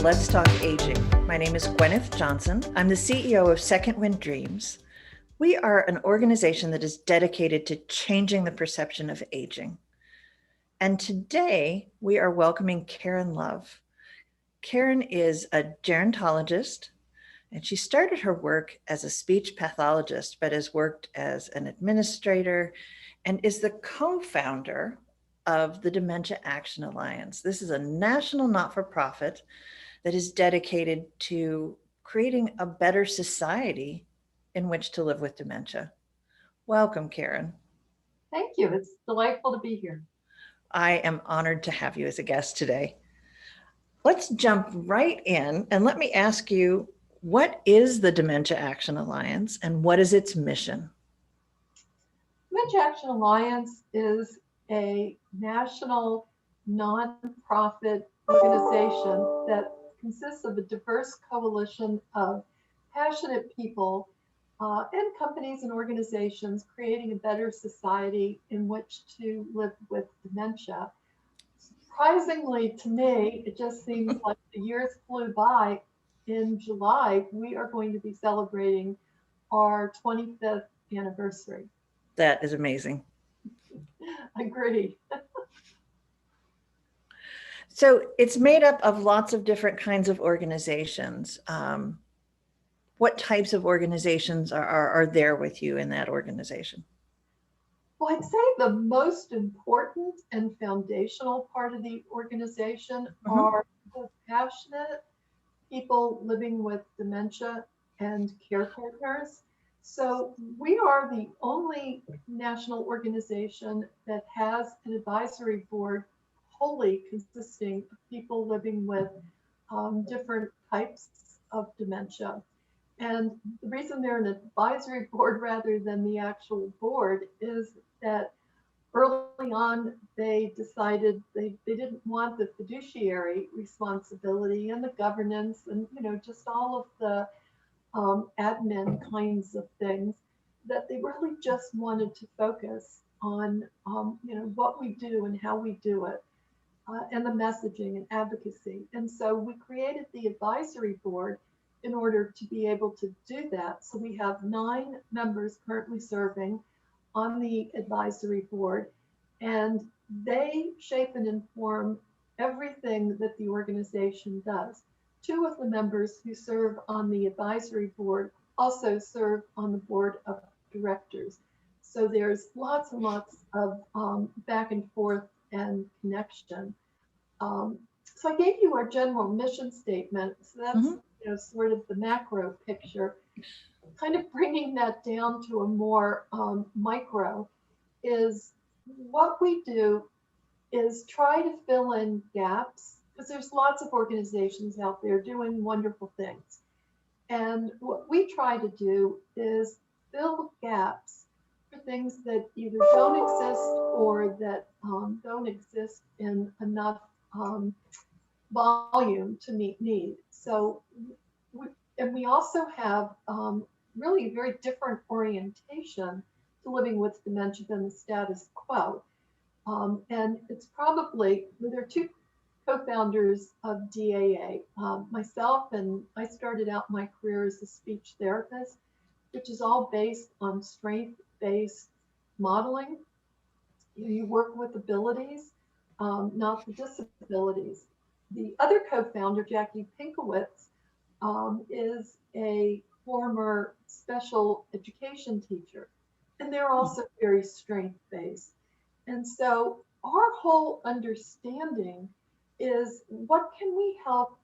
Let's Talk Aging. My name is Gwenyth Johnson. I'm the CEO of Second Wind Dreams. We are an organization that is dedicated to changing the perception of aging. And today we are welcoming Karen Love. Karen is a gerontologist, and she started her work as a speech pathologist, but has worked as an administrator and is the co-founder of the Dementia Action Alliance. This is a national not-for-profit that is dedicated to creating a better society in which to live with dementia. Welcome, Karen. Thank you. It's delightful to be here. I am honored to have you as a guest today. Let's jump right in and let me ask you, what is the Dementia Action Alliance and what is its mission? Dementia Action Alliance is a national nonprofit organization that consists of a diverse coalition of passionate people and companies and organizations creating a better society in which to live with dementia. Surprisingly to me, it just seems like the years flew by. In July, we are going to be celebrating our 25th anniversary. That is amazing. Agreed. So it's made up of lots of different kinds of organizations. What types of organizations are there with you in that organization? Well, I'd say the most important and foundational part of the organization are the passionate people living with dementia and care partners. So we are the only national organization that has an advisory board wholly consisting of people living with different types of dementia. And the reason they're an advisory board rather than the actual board is that early on they decided they didn't want the fiduciary responsibility and the governance and just all of the admin kinds of things, that they really just wanted to focus on what we do and how we do it, and the messaging and advocacy. And so we created the advisory board in order to be able to do that. So we have 9 members currently serving on the advisory board, and they shape and inform everything that the organization does. 2 of the members who serve on the advisory board also serve on the board of directors. So there's lots and lots of back and forth and connection. So I gave you our general mission statement. So that's sort of the macro picture. Kind of bringing that down to a more micro is what we do is try to fill in gaps, because there's lots of organizations out there doing wonderful things. And what we try to do is fill gaps for things that either don't exist or that don't exist in enough volume to meet need. So, we also have really a very different orientation to living with dementia than the status quo. And it's probably, there are 2 co-founders of DAA, myself, and I started out my career as a speech therapist, which is all based on strength-based modeling. You work with abilities, not the disabilities. The other co-founder, Jackie Pinkowitz, is a former special education teacher, and they're also very strength-based. And so our whole understanding is, what can we help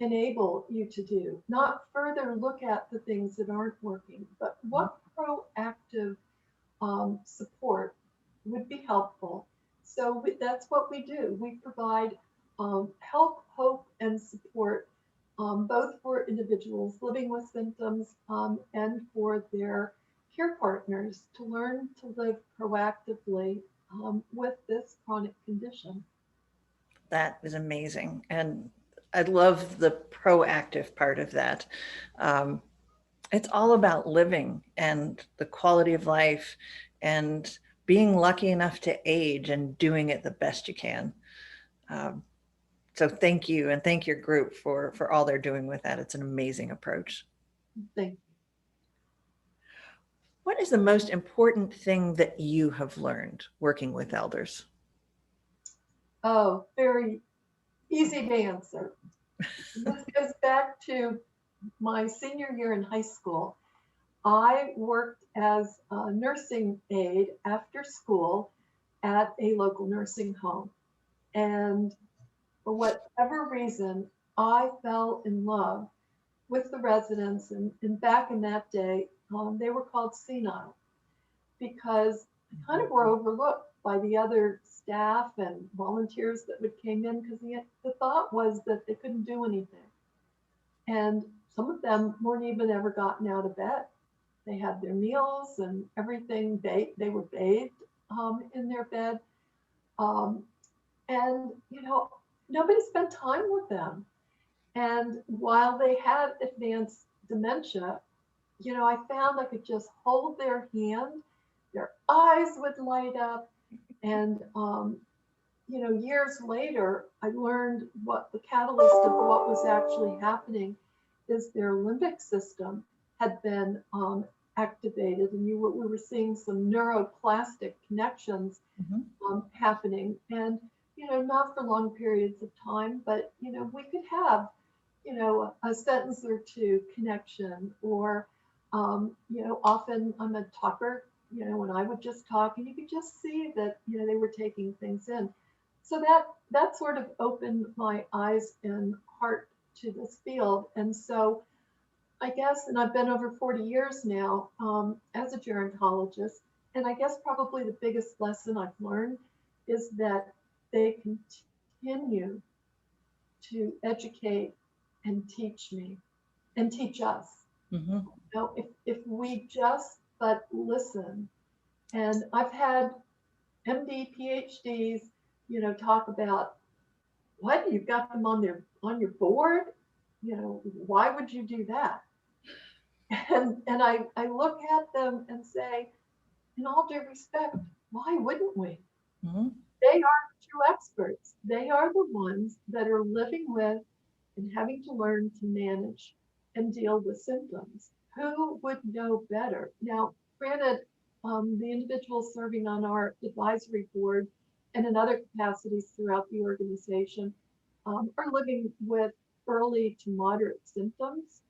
enable you to do? Not further look at the things that aren't working, but what proactive support would be helpful. So that's what we do. We provide help, hope, and support, both for individuals living with symptoms and for their care partners to learn to live proactively with this chronic condition. That is amazing. And I love the proactive part of that. It's all about living and the quality of life and being lucky enough to age and doing it the best you can. So thank you, and thank your group for all they're doing with that. It's an amazing approach. Thank you. What is the most important thing that you have learned working with elders? Oh, very easy to answer. This goes back to my senior year in high school. I worked as a nursing aide after school at a local nursing home. And for whatever reason, I fell in love with the residents. And back in that day, they were called senile because kind of were overlooked by the other staff and volunteers that would came in because the thought was that they couldn't do anything. And some of them weren't even ever gotten out of bed. They had their meals and everything. They were bathed in their bed. Um, and, nobody spent time with them. And while they had advanced dementia, I found I could just hold their hand, their eyes would light up. And, years later, I learned what the catalyst of what was actually happening is their limbic system had been activated, and we were seeing some neuroplastic connections happening. And, not for long periods of time, but, we could have, a sentence or two connection, or, often I'm a talker, when I would just talk and you could just see that, they were taking things in. So that sort of opened my eyes and heart to this field. And so I guess, and I've been over 40 years now as a gerontologist, and I guess probably the biggest lesson I've learned is that they continue to educate and teach me and teach us. If we just but listen, and I've had MD, PhDs, talk about what you've got them on your board. Why would you do that? And I look at them and say, in all due respect, why wouldn't we? They are true experts. They are the ones that are living with and having to learn to manage and deal with symptoms. Who would know better? Now, granted, the individuals serving on our advisory board and in other capacities throughout the organization are living with early to moderate symptoms.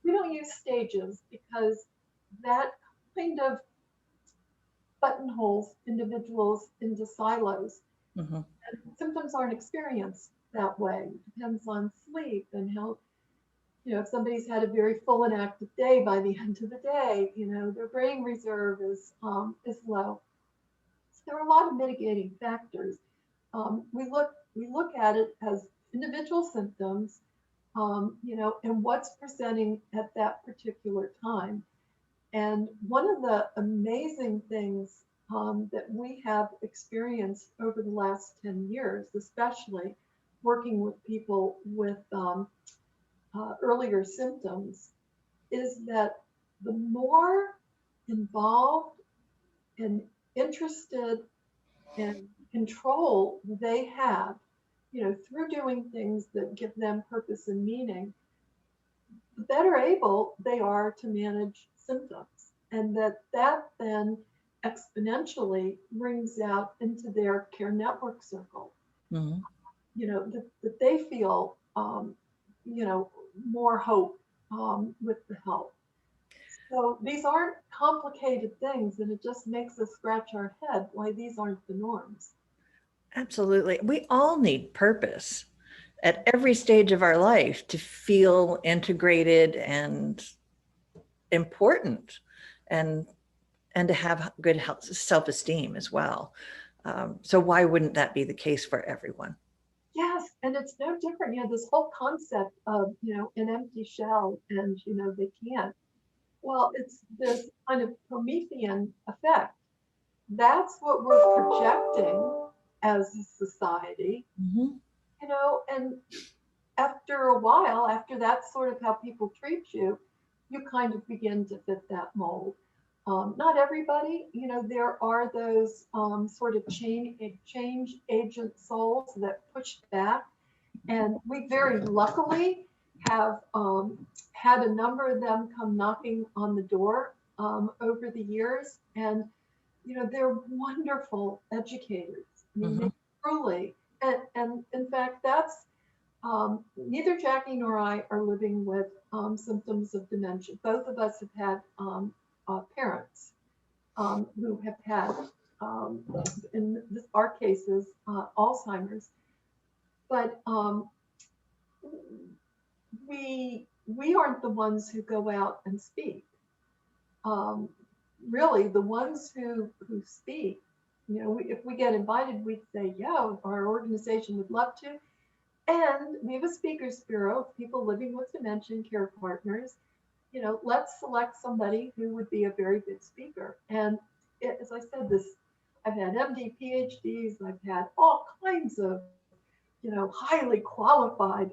We don't use stages because that kind of buttonholes individuals into silos. And symptoms aren't experienced that way. It depends on sleep and how, if somebody's had a very full and active day, by the end of the day, their brain reserve is low. So there are a lot of mitigating factors. We look at it as individual symptoms, and what's presenting at that particular time. And one of the amazing things that we have experienced over the last 10 years, especially working with people with earlier symptoms, is that the more involved and interested and control they have, through doing things that give them purpose and meaning, the better able they are to manage symptoms. And that then exponentially brings out into their care network circle, that they feel, more hope with the help. So these aren't complicated things, and it just makes us scratch our head why these aren't the norms. Absolutely. We all need purpose at every stage of our life to feel integrated and important, and to have good health, self-esteem as well. So why wouldn't that be the case for everyone? Yes, and it's no different. This whole concept of, an empty shell and, they can't. Well, it's this kind of Promethean effect. That's what we're projecting as a society, and after a while, after that's sort of how people treat you, you kind of begin to fit that mold. Not everybody, there are those sort of change agent souls that push back And we very luckily have had a number of them come knocking on the door over the years. And, they're wonderful educators. I mean, they truly, and in fact, that's neither Jackie nor I are living with symptoms of dementia. Both of us have had parents who have had, in our cases, Alzheimer's. But we aren't the ones who go out and speak. Really, the ones who speak, if we get invited, we'd say, yeah, our organization would love to. And we have a speakers bureau of people living with dementia and care partners. Let's select somebody who would be a very good speaker. And as I said, I've had MD, PhDs, I've had all kinds of, highly qualified,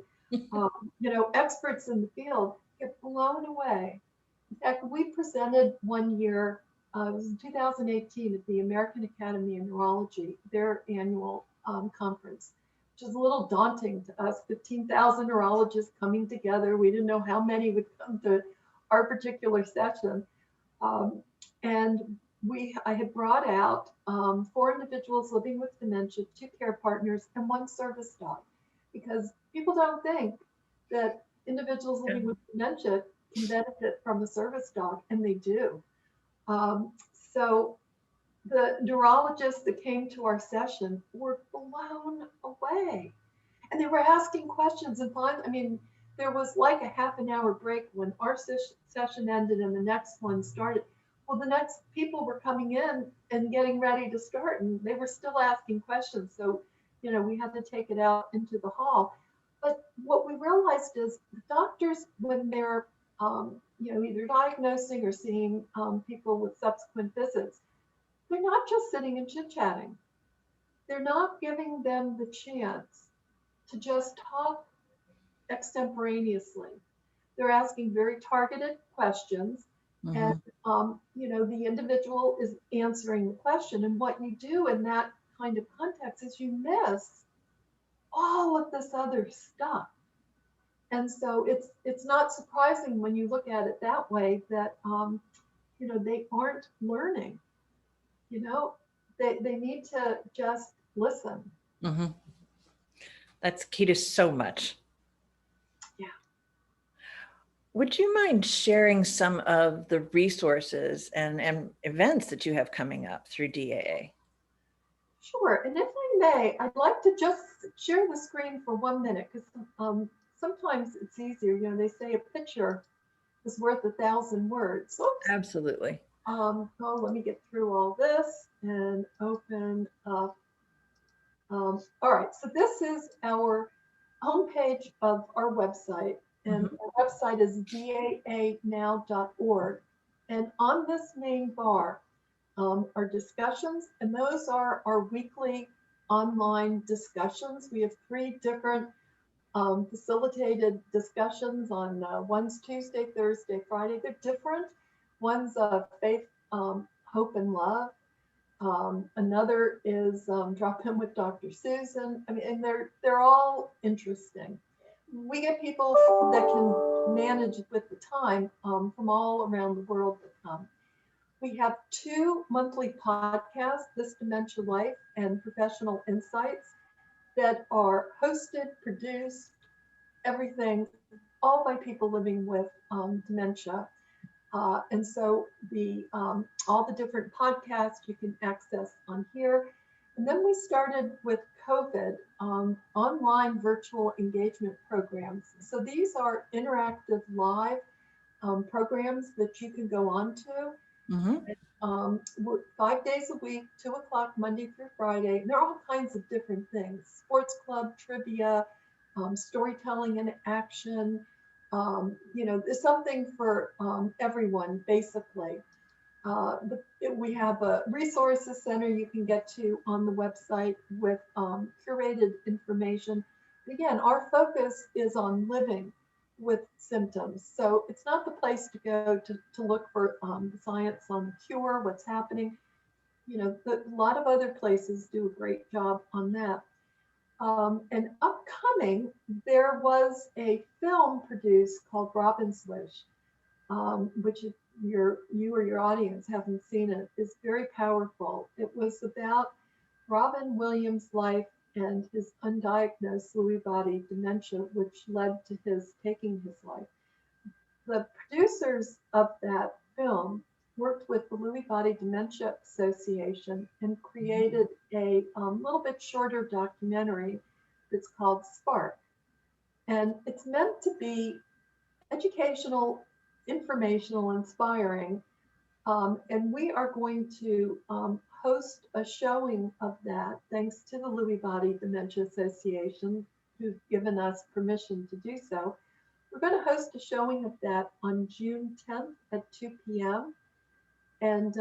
experts in the field get blown away. In fact, we presented one year, it was in 2018 at the American Academy of Neurology, their annual conference, which is a little daunting to us, 15,000 neurologists coming together. We didn't know how many would come to our particular session. And I had brought out 4 individuals living with dementia, 2 care partners, and 1 service dog, because people don't think that individuals living with dementia can benefit from a service dog, and they do. So the neurologists that came to our session were blown away, and they were asking questions. And there was like a half an hour break when our session ended and the next one started. Well, the next people were coming in and getting ready to start, and they were still asking questions. So, we had to take it out into the hall. But what we realized is the doctors, when they're, either diagnosing or seeing people with subsequent visits, they're not just sitting and chit-chatting. They're not giving them the chance to just talk extemporaneously. They're asking very targeted questions. And, the individual is answering the question. And what you do in that kind of context is you miss all of this other stuff. And so it's not surprising when you look at it that way that, they aren't learning. They need to just listen. That's key to so much. Yeah. Would you mind sharing some of the resources and events that you have coming up through DAA? Sure. And if I may, I'd like to just share the screen for 1 minute, because sometimes it's easier. They say a picture is worth 1,000 words. Oops. Absolutely. Let me get through all this and open up. All right. So this is our homepage of our website. And our website is daanow.org. And on this main bar are discussions, and those are our weekly online discussions. We have 3 different facilitated discussions on one's Tuesday, Thursday, Friday. They're different. One's faith, hope, and love. Another is Drop In with Dr. Susan. And they're all interesting. We get people that can manage with the time from all around the world that come. We have 2 monthly podcasts, This Dementia Life and Professional Insights, that are hosted, produced, everything, all by people living with dementia. And so all the different podcasts you can access on here. And then we started with COVID, online virtual engagement programs. So these are interactive live programs that you can go on to. 5 days a week, 2 o'clock, Monday through Friday. And there are all kinds of different things: sports club, trivia, storytelling and action. There's something for everyone, basically. We have a resources center you can get to on the website with curated information. Again, our focus is on living with symptoms. So it's not the place to go to look for the science on the cure, what's happening. A lot of other places do a great job on that. And upcoming, there was a film produced called Robin's Wish, which if you or your audience haven't seen it, is very powerful. It was about Robin Williams' life and his undiagnosed Lewy body dementia, which led to his taking his life. The producers of that film worked with the Lewy Body Dementia Association and created a little bit shorter documentary that's called Spark. And it's meant to be educational, informational, inspiring. And we are going to host a showing of that, thanks to the Lewy Body Dementia Association, who've given us permission to do so. We're going to host a showing of that on June 10th at 2 p.m. And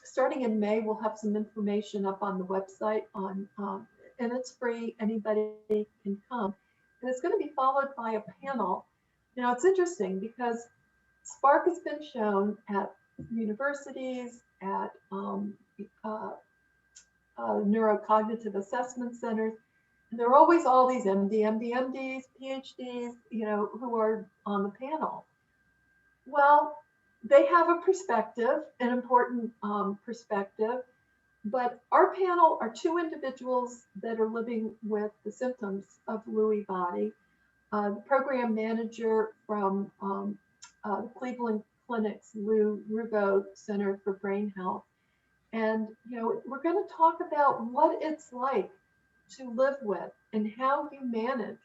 starting in May, we'll have some information up on the website and it's free. Anybody can come. And it's going to be followed by a panel. Now, it's interesting because Spark has been shown at universities, at neurocognitive assessment centers. And there are always all these MDs, PhDs, who are on the panel. Well, they have a perspective, an important perspective, but our panel are two individuals that are living with the symptoms of Lewy body. The program manager from the Cleveland Clinic's Lou Rugo Center for Brain Health. And, we're going to talk about what it's like to live with and how you manage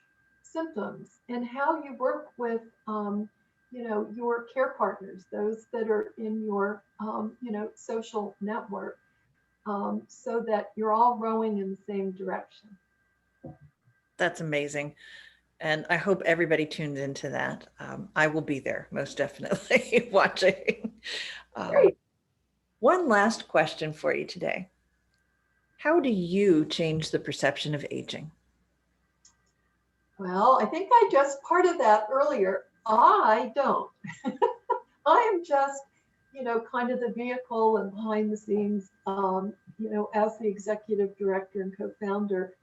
symptoms and how you work with, your care partners, those that are in your, social network, so that you're all rowing in the same direction. That's amazing. And I hope everybody tunes into that. I will be there most definitely watching. Great. One last question for you today. How do you change the perception of aging? Well, I think I just part of that earlier. I don't. I am just, kind of the vehicle and behind the scenes, as the executive director and co-founder,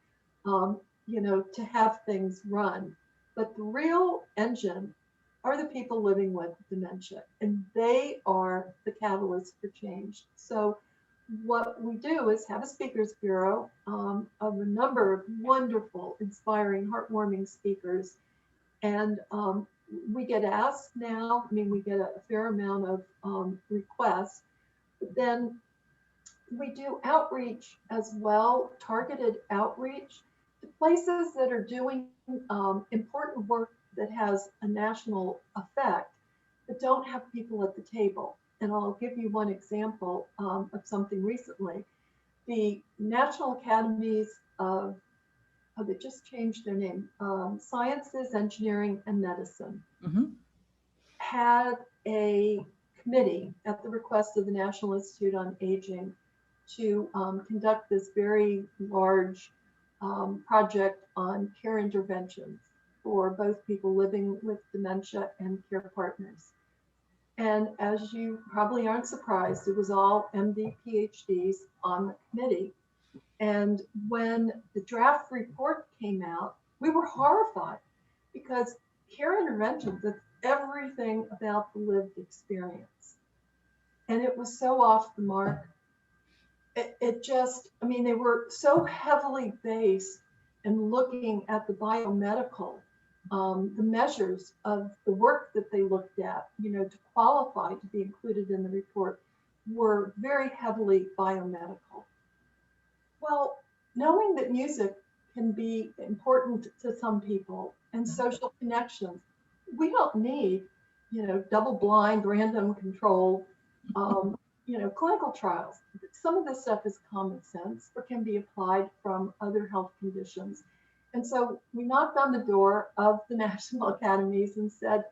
to have things run. But the real engine are the people living with dementia, and they are the catalyst for change. So what we do is have a speakers bureau of a number of wonderful, inspiring, heartwarming speakers. And we get asked now, we get a fair amount of requests, but then we do outreach as well, targeted outreach to places that are doing important work that has a national effect, but don't have people at the table. And I'll give you one example of something recently. The National Academies of, they just changed their name, Sciences, Engineering, and Medicine, had a committee at the request of the National Institute on Aging to conduct this very large project on care interventions for both people living with dementia and care partners. And as you probably aren't surprised, it was all MD, PhDs on the committee. And when the draft report came out, we were horrified because care interventions, that's everything about the lived experience. And it was so off the mark. It just, they were so heavily based and looking at the biomedical, the measures of the work that they looked at, to qualify to be included in the report were very heavily biomedical. Well, knowing that music can be important to some people and social connections, we don't need, double-blind, random controlled, clinical trials. Some of this stuff is common sense or can be applied from other health conditions. And so we knocked on the door of the National Academies and said,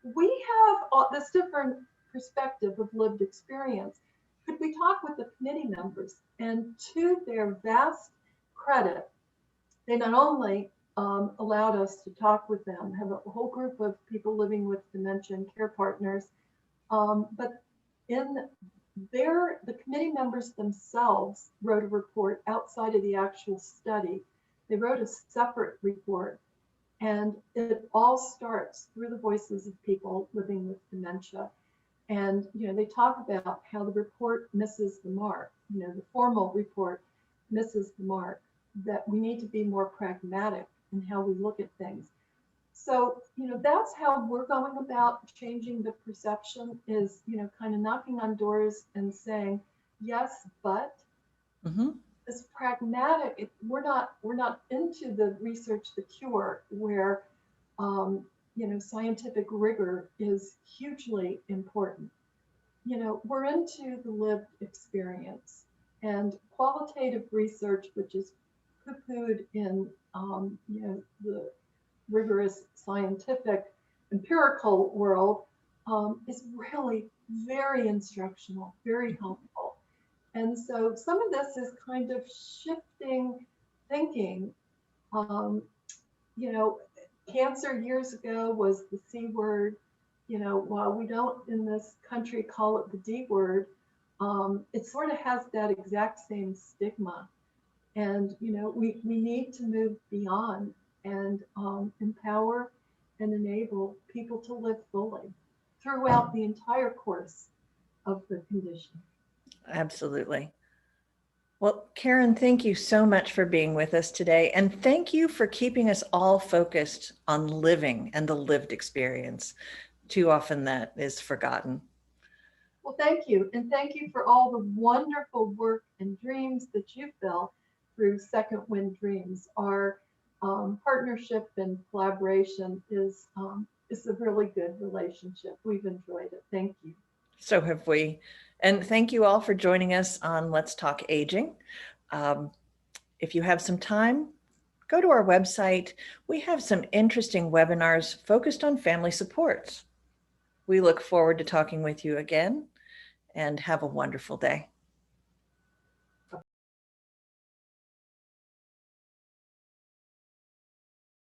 we have this different perspective of lived experience. Could we talk with the committee members? And to their vast credit, they not only allowed us to talk with them, have a whole group of people living with dementia and care partners, but the committee members themselves wrote a report outside of the actual study They wrote a separate report, and it all starts through the voices of people living with dementia. And, they talk about how the report misses the mark, the formal report misses the mark, that we need to be more pragmatic in how we look at things. So, that's how we're going about changing the perception is, kind of knocking on doors and saying, yes, but this pragmatic, we're not into the research, the cure, where, scientific rigor is hugely important. We're into the lived experience, and qualitative research, which is poo-pooed in, the rigorous scientific empirical world, is really very instructional, very helpful. And so some of this is kind of shifting thinking. Um, Cancer years ago was the C word. While we don't in this country call it the D word, it sort of has that exact same stigma. And, we need to move beyond and empower and enable people to live fully throughout the entire course of the condition. Absolutely. Well, Karen, thank you so much for being with us today. And thank you for keeping us all focused on living and the lived experience. Too often that is forgotten. Well, thank you. And thank you for all the wonderful work and dreams that you've built through Second Wind Dreams. Our partnership and collaboration is a really good relationship. We've enjoyed it. Thank you. So have we. And thank you all for joining us on Let's Talk Aging. If you have some time, go to our website. We have some interesting webinars focused on family supports. We look forward to talking with you again, and have a wonderful day.